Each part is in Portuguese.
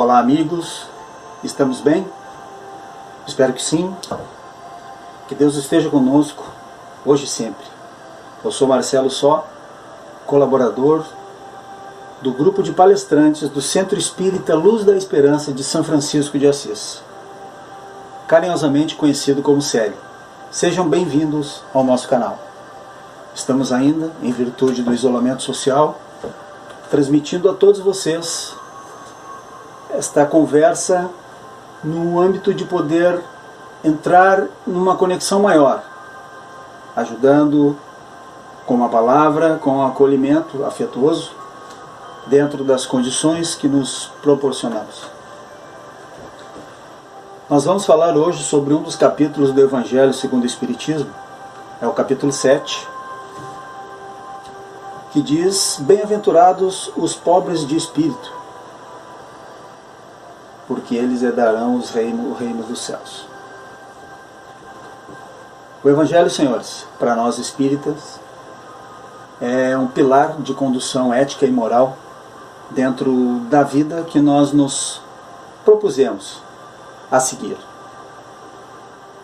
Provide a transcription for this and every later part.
Olá amigos, estamos bem? Espero que sim. Que Deus esteja conosco hoje e sempre. Eu sou Marcelo Só, colaborador do grupo de palestrantes do Centro Espírita Luz da Esperança de São Francisco de Assis, carinhosamente conhecido como CELE. Sejam bem-vindos ao nosso canal. Estamos ainda, em virtude do isolamento social, transmitindo a todos vocês esta conversa no âmbito de poder entrar numa conexão maior, ajudando com a palavra, com o acolhimento afetuoso, dentro das condições que nos proporcionamos. Nós vamos falar hoje sobre um dos capítulos do Evangelho segundo o Espiritismo, é o capítulo 7, que diz: Bem-aventurados os pobres de espírito, porque eles herdarão o reino dos céus. O Evangelho, senhores, para nós espíritas, é um pilar de condução ética e moral dentro da vida que nós nos propusemos a seguir.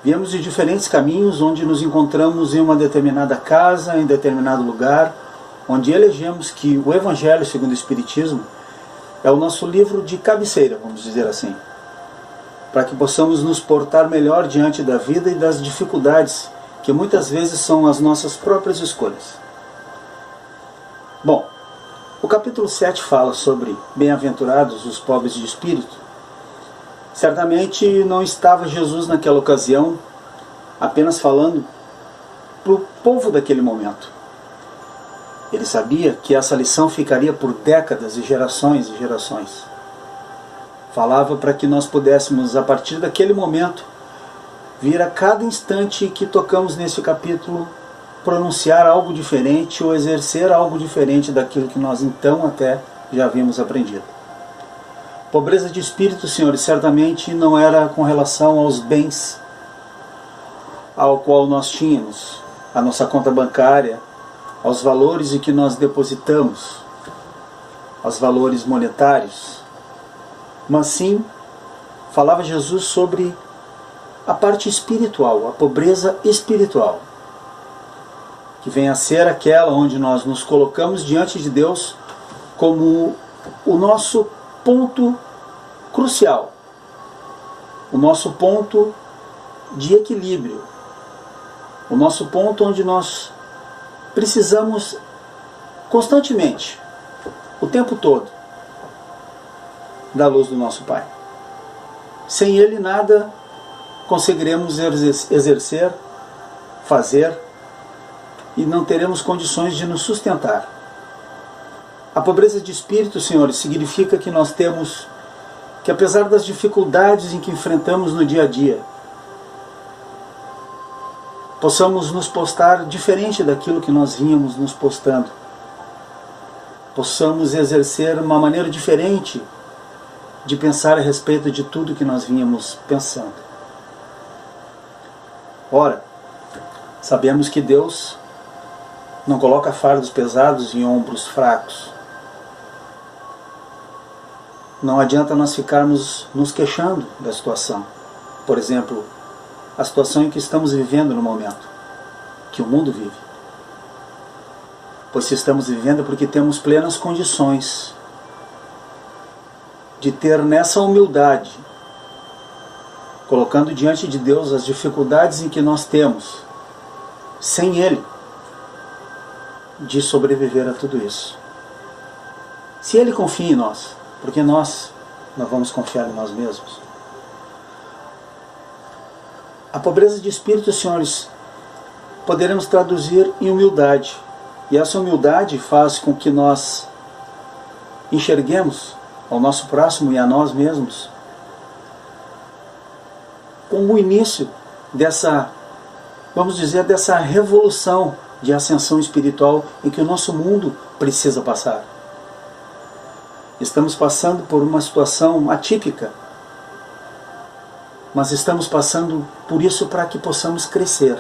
Viemos de diferentes caminhos, onde nos encontramos em uma determinada casa, em determinado lugar, onde elegemos que o Evangelho segundo o Espiritismo é o nosso livro de cabeceira, vamos dizer assim, para que possamos nos portar melhor diante da vida e das dificuldades, que muitas vezes são as nossas próprias escolhas. Bom, o capítulo 7 fala sobre bem-aventurados os pobres de espírito. Certamente não estava Jesus naquela ocasião apenas falando para o povo daquele momento. Ele sabia que essa lição ficaria por décadas e gerações. Falava para que nós pudéssemos, a partir daquele momento, vir a cada instante que tocamos nesse capítulo, pronunciar algo diferente ou exercer algo diferente daquilo que nós então até já havíamos aprendido. Pobreza de espírito, senhores, certamente não era com relação aos bens ao qual nós tínhamos, a nossa conta bancária, aos valores em que nós depositamos, aos valores monetários, mas sim, falava Jesus sobre a parte espiritual, a pobreza espiritual, que vem a ser aquela onde nós nos colocamos diante de Deus como o nosso ponto crucial, o nosso ponto de equilíbrio, o nosso ponto onde nós precisamos constantemente, o tempo todo, da luz do nosso Pai. Sem Ele nada conseguiremos exercer, fazer, e não teremos condições de nos sustentar. A pobreza de espírito, senhores, significa que nós temos que, apesar das dificuldades em que enfrentamos no dia a dia, possamos nos postar diferente daquilo que nós vínhamos nos postando. Possamos exercer uma maneira diferente de pensar a respeito de tudo que nós vínhamos pensando. Ora, sabemos que Deus não coloca fardos pesados em ombros fracos. Não adianta nós ficarmos nos queixando da situação. Por exemplo, a situação em que estamos vivendo no momento, que o mundo vive. Pois se estamos vivendo é porque temos plenas condições de ter nessa humildade, colocando diante de Deus as dificuldades em que nós temos, sem Ele, de sobreviver a tudo isso. Se Ele confia em nós, porque nós não vamos confiar em nós mesmos? A pobreza de espírito, senhores, poderemos traduzir em humildade. E essa humildade faz com que nós enxerguemos ao nosso próximo e a nós mesmos como o início dessa, vamos dizer, dessa revolução de ascensão espiritual em que o nosso mundo precisa passar. Estamos passando por uma situação atípica, mas estamos passando por isso para que possamos crescer.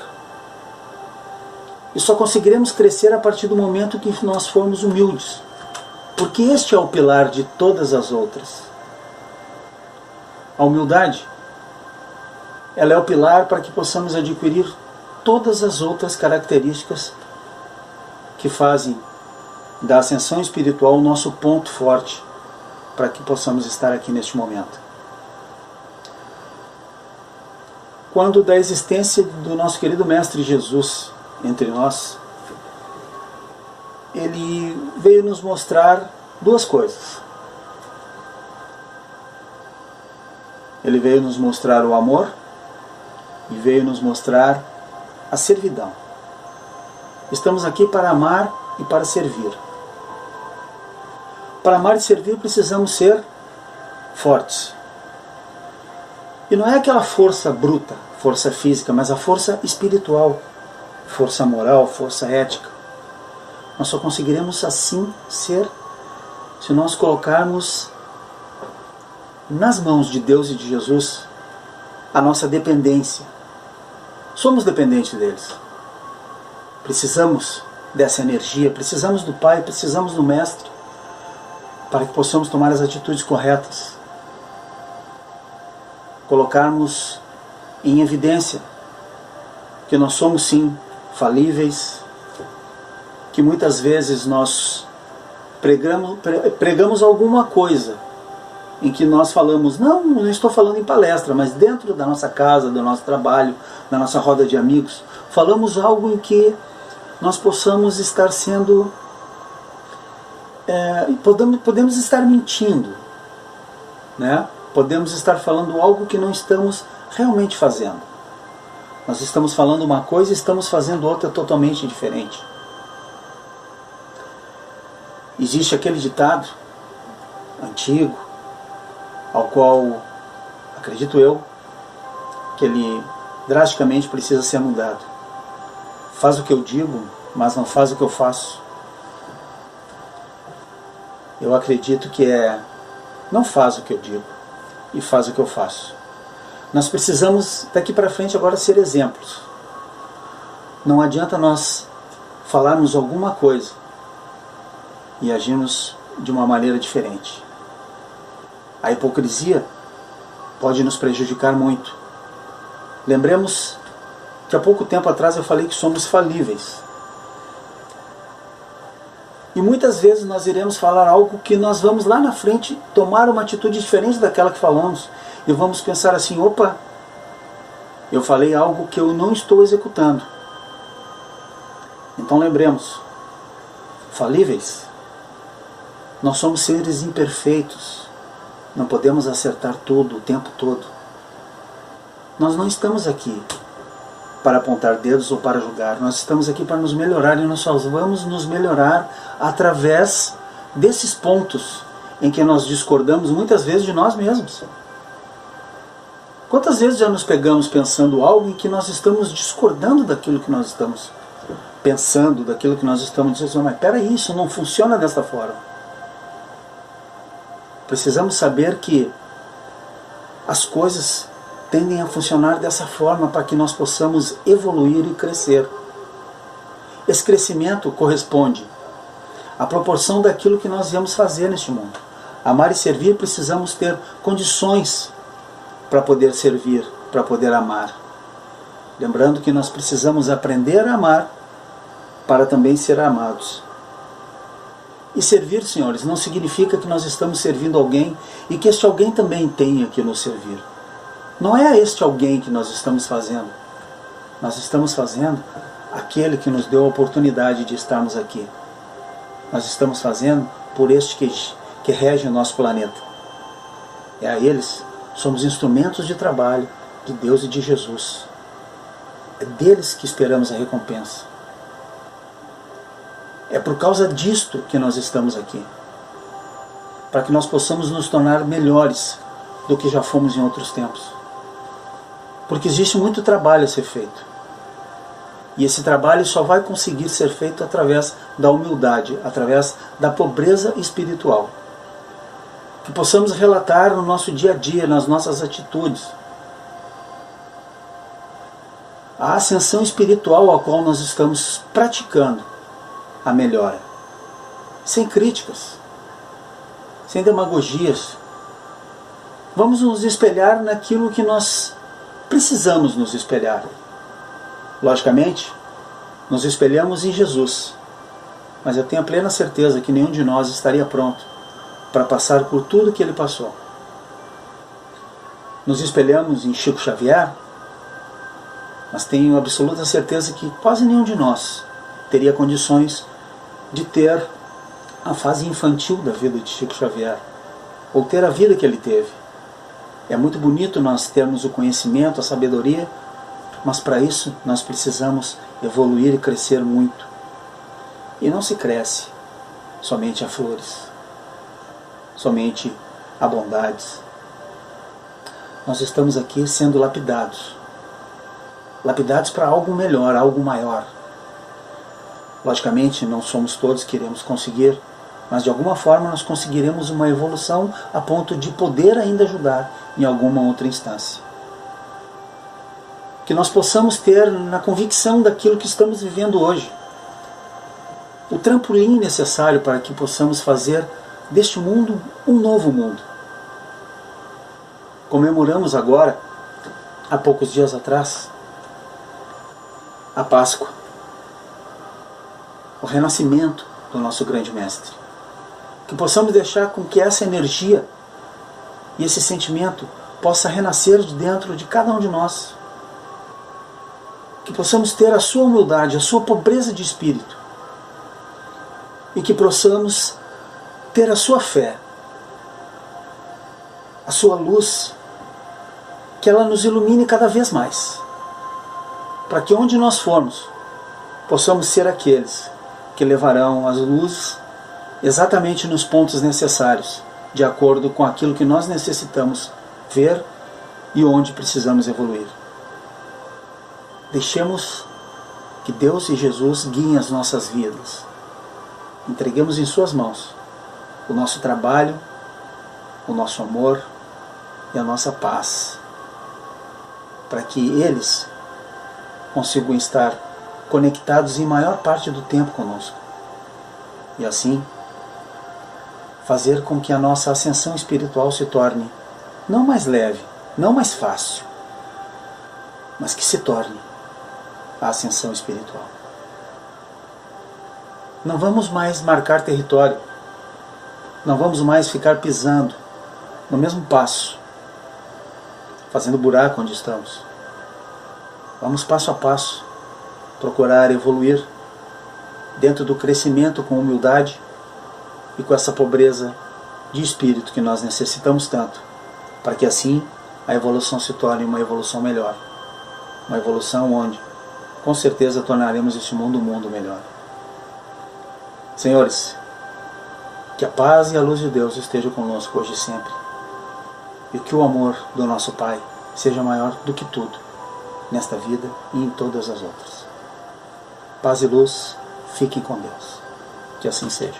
E só conseguiremos crescer a partir do momento que nós formos humildes, porque este é o pilar de todas as outras. A humildade, ela é o pilar para que possamos adquirir todas as outras características que fazem da ascensão espiritual o nosso ponto forte para que possamos estar aqui neste momento. Quando da existência do nosso querido Mestre Jesus entre nós, ele veio nos mostrar duas coisas. Ele veio nos mostrar o amor e veio nos mostrar a servidão. Estamos aqui para amar e para servir. Para amar e servir precisamos ser fortes. E não é aquela força bruta, força física, mas a força espiritual, força moral, força ética. Nós só conseguiremos assim ser se nós colocarmos nas mãos de Deus e de Jesus a nossa dependência. Somos dependentes deles. Precisamos dessa energia, precisamos do Pai, precisamos do Mestre, para que possamos tomar as atitudes corretas. Colocarmos em evidência que nós somos sim falíveis, que muitas vezes nós pregamos alguma coisa em que nós falamos, não estou falando em palestra, mas dentro da nossa casa, do nosso trabalho, da nossa roda de amigos, falamos algo em que nós possamos estar sendo, podemos estar mentindo, né? Podemos estar falando algo que não estamos realmente fazendo. Nós estamos falando uma coisa e estamos fazendo outra totalmente diferente. Existe aquele ditado antigo, ao qual, acredito eu, que ele drasticamente precisa ser mudado. Faz o que eu digo, mas não faz o que eu faço. Eu acredito que não faz o que eu digo e faz o que eu faço. Nós precisamos daqui para frente agora ser exemplos. Não adianta nós falarmos alguma coisa e agirmos de uma maneira diferente. A hipocrisia pode nos prejudicar muito. Lembremos que há pouco tempo atrás eu falei que somos falíveis. E muitas vezes nós iremos falar algo que nós vamos lá na frente tomar uma atitude diferente daquela que falamos. E vamos pensar assim, opa, eu falei algo que eu não estou executando. Então lembremos, falíveis, nós somos seres imperfeitos. Não podemos acertar tudo o tempo todo. Nós não estamos aqui para apontar dedos ou para julgar. Nós estamos aqui para nos melhorar e nós só vamos nos melhorar através desses pontos em que nós discordamos muitas vezes de nós mesmos. Quantas vezes já nos pegamos pensando algo em que nós estamos discordando daquilo que nós estamos pensando, daquilo que nós estamos dizendo, mas peraí, isso não funciona dessa forma. Precisamos saber que as coisas tendem a funcionar dessa forma para que nós possamos evoluir e crescer. Esse crescimento corresponde à proporção daquilo que nós viemos fazer neste mundo. Amar e servir, precisamos ter condições para poder servir, para poder amar. Lembrando que nós precisamos aprender a amar para também ser amados. E servir, senhores, não significa que nós estamos servindo alguém e que este alguém também tenha que nos servir. Não é a este alguém que nós estamos fazendo. Nós estamos fazendo aquele que nos deu a oportunidade de estarmos aqui. Nós estamos fazendo por este que rege o nosso planeta. E a eles somos instrumentos de trabalho de Deus e de Jesus. É deles que esperamos a recompensa. É por causa disto que nós estamos aqui. Para que nós possamos nos tornar melhores do que já fomos em outros tempos. Porque existe muito trabalho a ser feito. E esse trabalho só vai conseguir ser feito através da humildade, através da pobreza espiritual. Que possamos relatar no nosso dia a dia, nas nossas atitudes, a ascensão espiritual a qual nós estamos praticando a melhora. Sem críticas, sem demagogias. vamos nos espelhar naquilo que nós precisamos nos espelhar. Logicamente, nos espelhamos em Jesus, mas eu tenho a plena certeza que nenhum de nós estaria pronto para passar por tudo que ele passou. Nos espelhamos em Chico Xavier, mas tenho absoluta certeza que quase nenhum de nós teria condições de ter a fase infantil da vida de Chico Xavier, ou ter a vida que ele teve. É muito bonito nós termos o conhecimento, a sabedoria, mas para isso nós precisamos evoluir e crescer muito. E não se cresce somente a flores, somente a bondades. Nós estamos aqui sendo lapidados. Lapidados para algo melhor, algo maior. Logicamente, não somos todos que iremos conseguir, mas de alguma forma nós conseguiremos uma evolução a ponto de poder ainda ajudar em alguma outra instância. Que nós possamos ter na convicção daquilo que estamos vivendo hoje o trampolim necessário para que possamos fazer deste mundo um novo mundo. Comemoramos agora, há poucos dias atrás, a Páscoa, o renascimento do nosso grande mestre. Que possamos deixar com que essa energia e esse sentimento possa renascer de dentro de cada um de nós. Que possamos ter a sua humildade, a sua pobreza de espírito. E que possamos ter a sua fé, a sua luz, que ela nos ilumine cada vez mais. Para que onde nós formos, possamos ser aqueles que levarão as luzes exatamente nos pontos necessários, de acordo com aquilo que nós necessitamos ver e onde precisamos evoluir. Deixemos que Deus e Jesus guiem as nossas vidas. Entreguemos em suas mãos o nosso trabalho, o nosso amor e a nossa paz, para que eles consigam estar conectados em maior parte do tempo conosco. E assim, fazer com que a nossa ascensão espiritual se torne não mais leve, não mais fácil, mas que se torne a ascensão espiritual. Não vamos mais marcar território, não vamos mais ficar pisando no mesmo passo, fazendo buraco onde estamos. Vamos passo a passo procurar evoluir dentro do crescimento com humildade e com essa pobreza de espírito que nós necessitamos tanto, para que assim a evolução se torne uma evolução melhor, uma evolução onde com certeza tornaremos este mundo um mundo melhor. Senhores, que a paz e a luz de Deus estejam conosco hoje e sempre, e que o amor do nosso Pai seja maior do que tudo, nesta vida e em todas as outras. Paz e luz, fiquem com Deus. Que assim seja.